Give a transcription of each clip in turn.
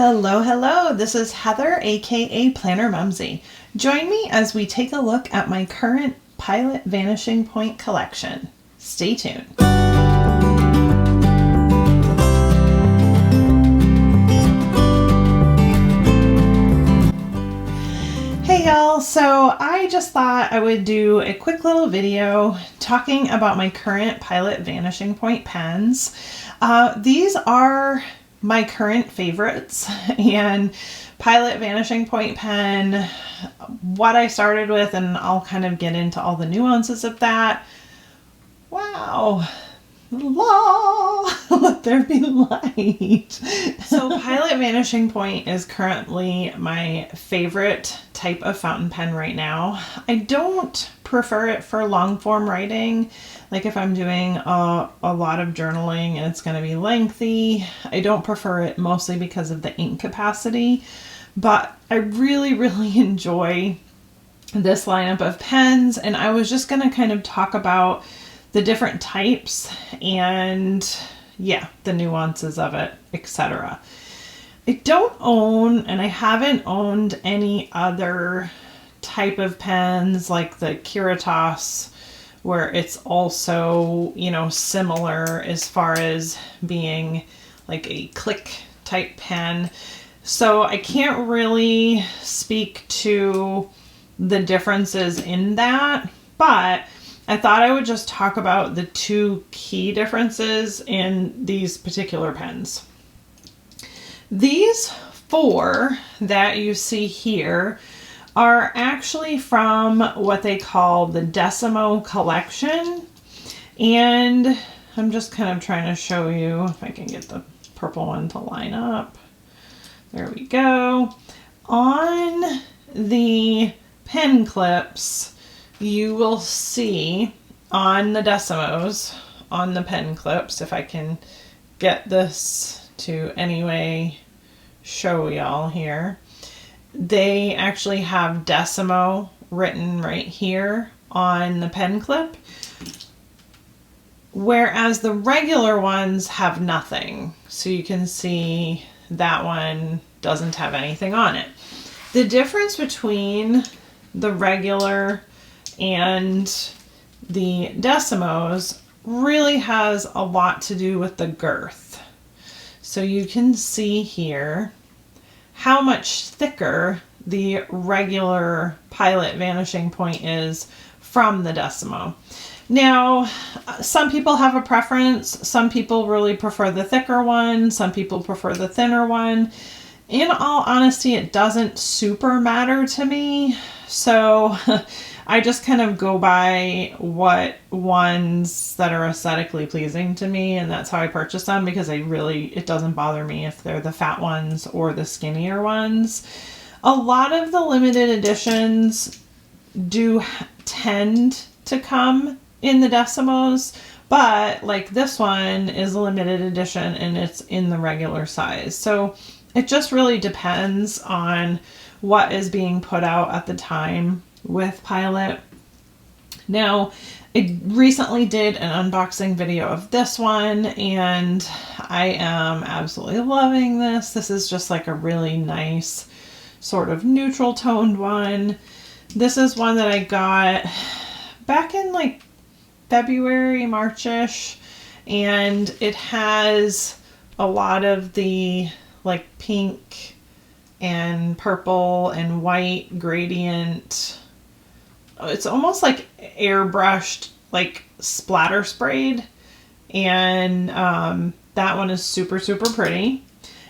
Hello, hello. This is Heather, aka Planner Mumsy. Join me as we take a look at my current Pilot Vanishing Point collection. Stay tuned. Hey y'all, so I just thought I would do a quick little video talking about my current Pilot Vanishing Point pens. These are my current favorites, and Pilot Vanishing Point pen, what I started with, and I'll kind of get into all the nuances of that. Wow. La, let there be light. So Pilot Vanishing Point is currently my favorite type of fountain pen right now. I don't prefer it for long form writing. Like if I'm doing a lot of journaling and it's going to be lengthy, I don't prefer it mostly because of the ink capacity. But I really enjoy this lineup of pens, and I was just going to kind of talk about the different types and the nuances of it, etc. I don't own, and I haven't owned any other type of pens like the Curitas, where it's also, similar as far as being like a click type pen. So I can't really speak to the differences in that, but I thought I would just talk about the two key differences in these particular pens. These four that you see here are actually from what they call the Decimo collection. And I'm just kind of trying to show you if I can get the purple one to line up. There we go. On the pen clips, you will see on the Decimos, on the pen clips, if I can get this to anyway show y'all here, they actually have Decimo written right here on the pen clip, whereas the regular ones have nothing. So you can see that one doesn't have anything on it. The difference between the regular and the Decimos really has a lot to do with the girth. So you can see here how much thicker the regular Pilot Vanishing Point is from the Decimo. Now, some people have a preference. Some people really prefer the thicker one. Some people prefer the thinner one. In all honesty, it doesn't super matter to me. So I just kind of go by what ones that are aesthetically pleasing to me, and that's how I purchase them, because it doesn't bother me if they're the fat ones or the skinnier ones. A lot of the limited editions do tend to come in the Decimos, but like this one is a limited edition and it's in the regular size. So it just really depends on what is being put out at the time with Pilot. Now, I recently did an unboxing video of this one, and I am absolutely loving this. This is just like a really nice sort of neutral toned one. This is one that I got back in like February, March-ish, and it has a lot of the like pink and purple and white gradient. It's almost like airbrushed, like splatter sprayed, and that one is super pretty.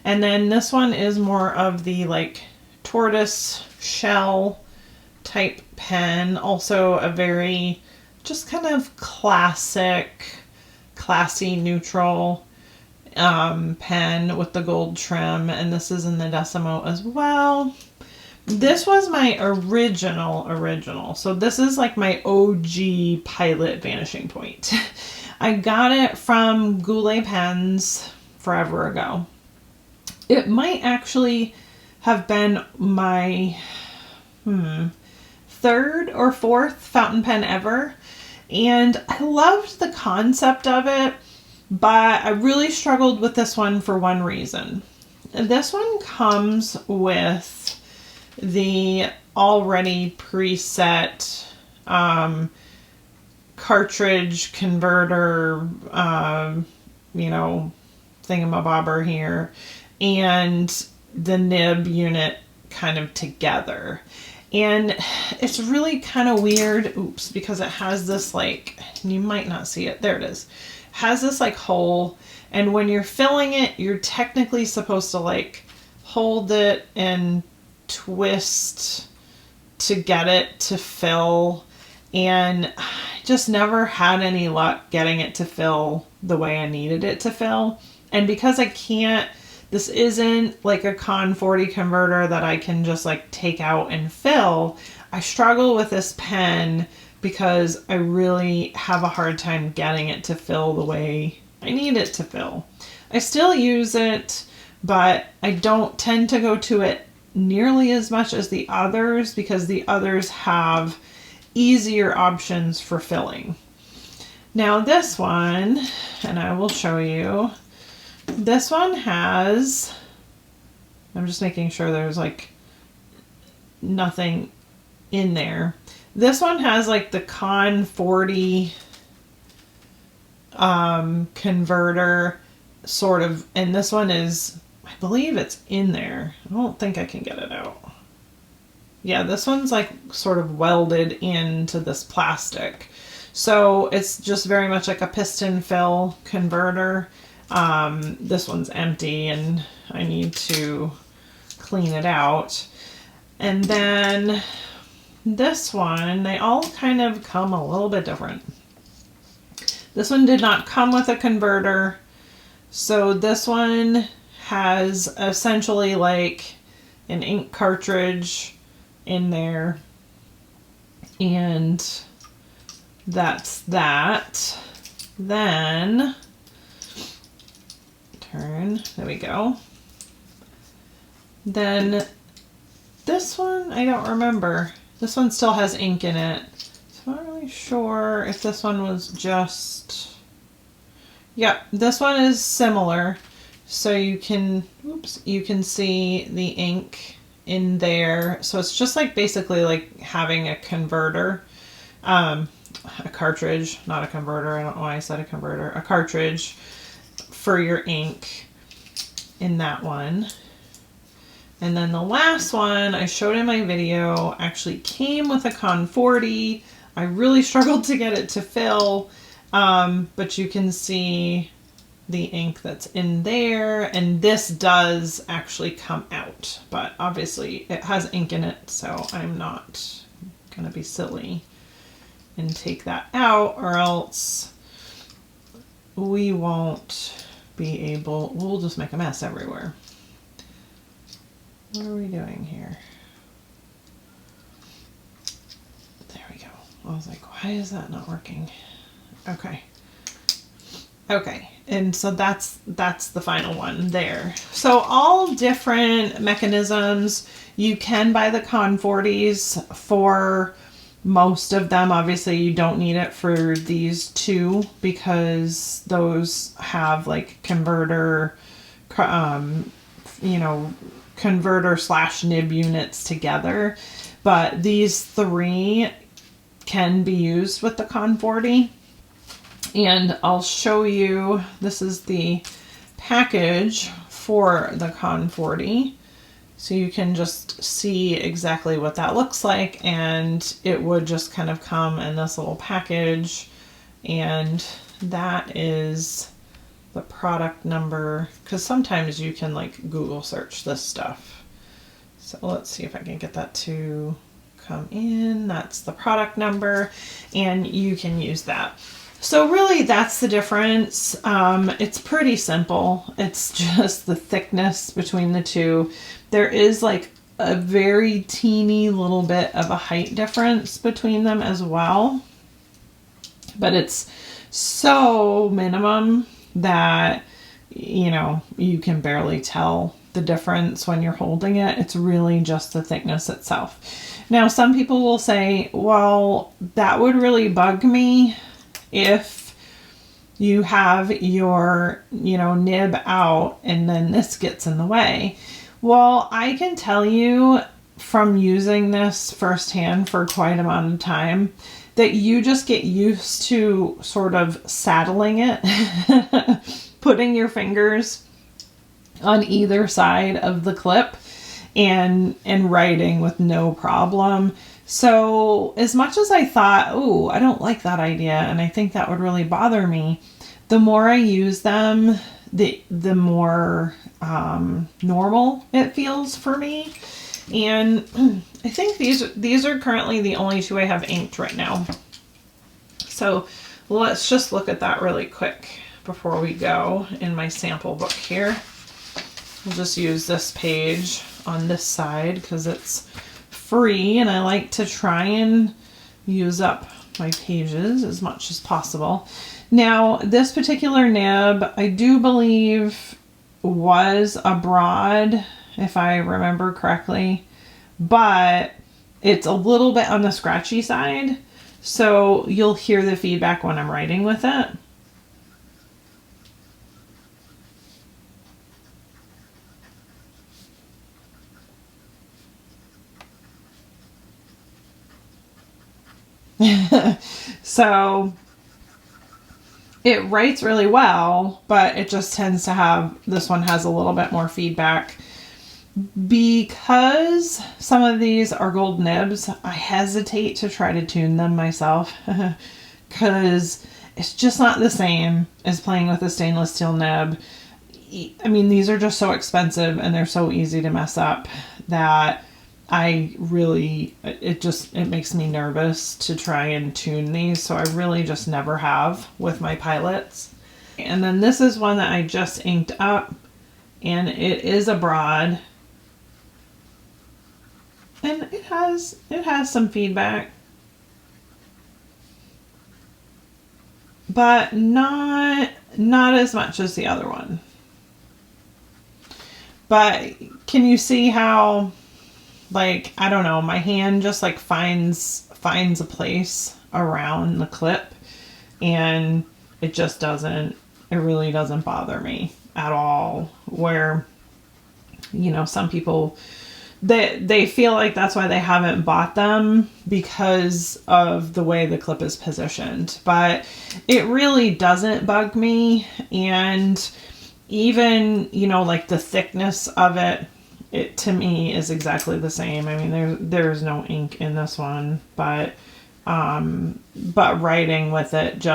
And then this one is more of the like tortoise shell type pen, also a very just kind of classy neutral pen with the gold trim, and this is in the Decimo as well. This was my original. So this is like my OG Pilot Vanishing Point. I got it from Goulet Pens forever ago. It might actually have been my third or fourth fountain pen ever. And I loved the concept of it, but I really struggled with this one for one reason. this one comes with the already preset cartridge converter, you know, thingamabobber here, and the nib unit kind of together. And it's really kind of weird, oops, because it has this, like, you might not see it, there it is, has this like hole, and when you're filling it, you're technically supposed to like hold it and twist to get it to fill, and I just never had any luck getting it to fill the way I needed it to fill. And because I can't, this isn't like a Con 40 converter that I can just like take out and fill, I struggle with this pen because I really have a hard time getting it to fill the way I need it to fill. I still use it, but I don't tend to go to it nearly as much as the others because the others have easier options for filling. Now this one, and I will show you, this one has, I'm just making sure there's like nothing in there. This one has like the Con 40 converter sort of, and this one is, I believe it's in there. I don't think I can get it out. Yeah, this one's like sort of welded into this plastic. So it's just very much like a piston fill converter. This one's empty and I need to clean it out. And then this one, they all kind of come a little bit different. This one did not come with a converter. So this one has essentially like an ink cartridge in there. And that's that. Then, turn, there we go. Then this one, I don't remember. This one still has ink in it. So I'm not really sure if this one was just, yeah, this one is similar. So you can, oops, you can see the ink in there. So it's just like basically like having a converter, a cartridge, not a converter. I don't know why I said a converter, a cartridge for your ink in that one. And then the last one I showed in my video actually came with a Con 40. I really struggled to get it to fill, but you can see the ink that's in there, and this does actually come out, but obviously it has ink in it, so I'm not gonna be silly and take that out, or else we won't be able, we'll just make a mess everywhere. What are we doing here? There we go. I was like, why is that not working? Okay. Okay, and so that's the final one there. So all different mechanisms. You can buy the Con 40s for most of them. Obviously you don't need it for these two because those have like converter, you know, converter / nib units together, but these three can be used with the Con 40. And I'll show you, this is the package for the Con 40. So you can just see exactly what that looks like, and it would just kind of come in this little package, and that is the product number, because sometimes you can like Google search this stuff. So let's see if I can get that to come in. That's the product number, and you can use that. So really that's the difference. It's pretty simple. It's just the thickness between the two. There is like a very teeny little bit of a height difference between them as well, but it's so minimum that, you know, you can barely tell the difference when you're holding it. It's really just the thickness itself. Now, some people will say, well, that would really bug me if you have your, nib out and then this gets in the way. Well, I can tell you from using this firsthand for quite an amount of time that you just get used to sort of saddling it, putting your fingers on either side of the clip and writing with no problem. So as much as I thought, oh, I don't like that idea and I think that would really bother me, the more I use them, the more normal it feels for me. And I think these are currently the only two I have inked right now. So let's just look at that really quick before we go in my sample book here. I'll just use this page on this side because it's free and I like to try and use up my pages as much as possible. Now, this particular nib, I do believe was a broad, if I remember correctly, but it's a little bit on the scratchy side. So you'll hear the feedback when I'm writing with it. So it writes really well, but it just tends to have, this one has a little bit more feedback. Because some of these are gold nibs, I hesitate to try to tune them myself because it's just not the same as playing with a stainless steel nib. I mean, these are just so expensive and they're so easy to mess up that it makes me nervous to try and tune these. So I really just never have with my pilots. And then this is one that I just inked up and it is a broad. And it has some feedback, but not as much as the other one. But can you see how, like, I don't know, my hand just like finds a place around the clip and it really doesn't bother me at all. Where, some people, they feel like that's why they haven't bought them, because of the way the clip is positioned. But it really doesn't bug me. And even, like the thickness of it to me is exactly the same. I mean, there's no ink in this one, but writing with it,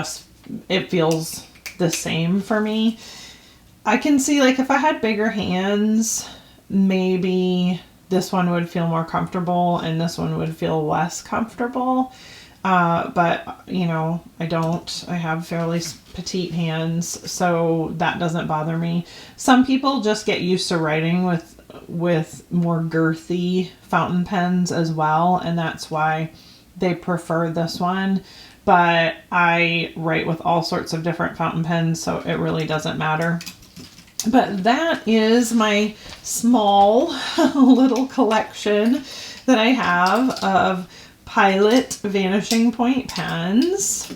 it feels the same for me. I can see, like, if I had bigger hands, maybe this one would feel more comfortable and this one would feel less comfortable. But I don't. I have fairly petite hands, so that doesn't bother me. Some people just get used to writing with more girthy fountain pens as well, and that's why they prefer this one. But I write with all sorts of different fountain pens, so it really doesn't matter. But that is my small little collection that I have of Pilot Vanishing Point pens.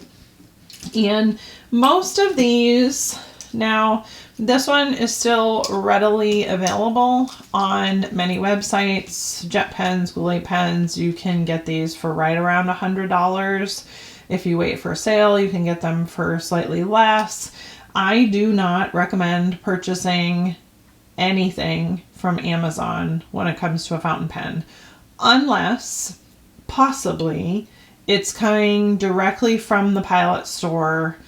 And most of these, now this one is still readily available on many websites, Jet Pens, Goulet Pens. You can get these for right around $100. If you wait for a sale, you can get them for slightly less. I do not recommend purchasing anything from Amazon when it comes to a fountain pen, unless possibly it's coming directly from the Pilot store.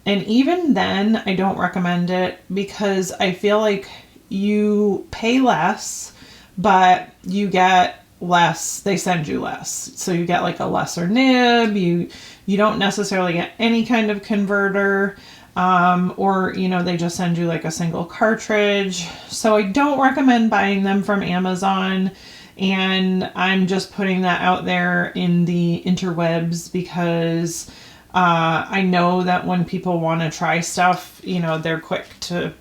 And even then, I don't recommend it because I feel like you pay less, but you get less. They send you less. So you get like a lesser nib. You don't necessarily get any kind of converter. Or they just send you like a single cartridge. So I don't recommend buying them from Amazon. And I'm just putting that out there in the interwebs because I know that when people want to try stuff, they're quick to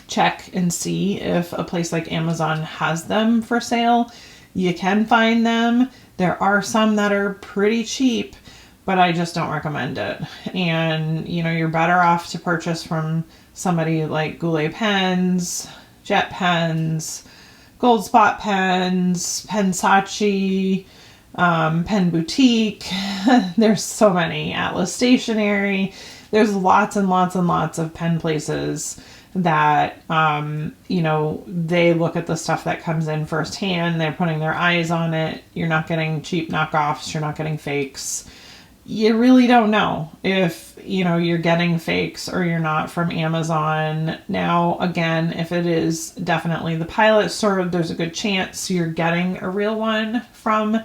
check and see if a place like Amazon has them for sale. You can find them. There are some that are pretty cheap, but I just don't recommend it. And, you know, you're better off to purchase from somebody like Goulet Pens, Jet Pens, Gold Spot Pens, Pensace, Pen Boutique. There's so many. Atlas Stationery. There's lots and lots and lots of pen places that, you know, they look at the stuff that comes in firsthand. They're putting their eyes on it. You're not getting cheap knockoffs. You're not getting fakes. You really don't know if, you know, you're getting fakes or you're not from Amazon. Now, again, if it is definitely the Pilot store, there's a good chance you're getting a real one from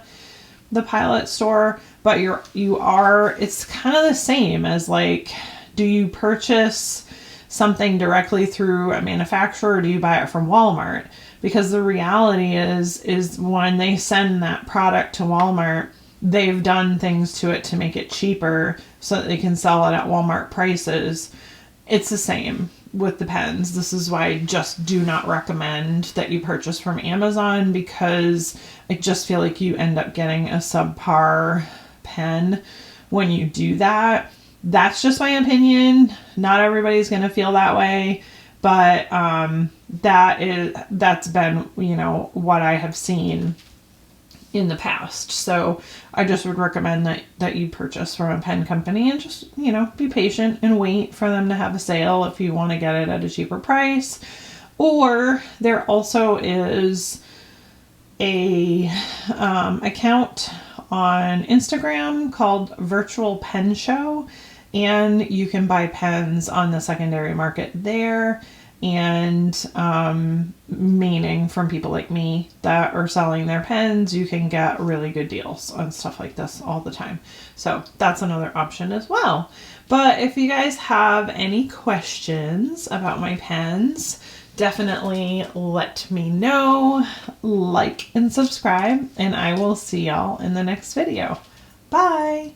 the Pilot store, but it's kind of the same as, like, do you purchase something directly through a manufacturer or do you buy it from Walmart? Because the reality is when they send that product to Walmart, they've done things to it to make it cheaper so that they can sell it at Walmart prices. It's the same with the pens. This is why I just do not recommend that you purchase from Amazon, because I just feel like you end up getting a subpar pen when you do that. That's just my opinion. Not everybody's going to feel that way, but that's been, you know, what I have seen in the past. So I just would recommend that you purchase from a pen company and just, you know, be patient and wait for them to have a sale if you want to get it at a cheaper price. Or there also is a account on Instagram called Virtual Pen Show, and you can buy pens on the secondary market there, and meaning from people like me that are selling their pens, you can get really good deals on stuff like this all the time. So that's another option as well. But if you guys have any questions about my pens, definitely let me know. Like and subscribe, and I will see y'all in the next video. Bye!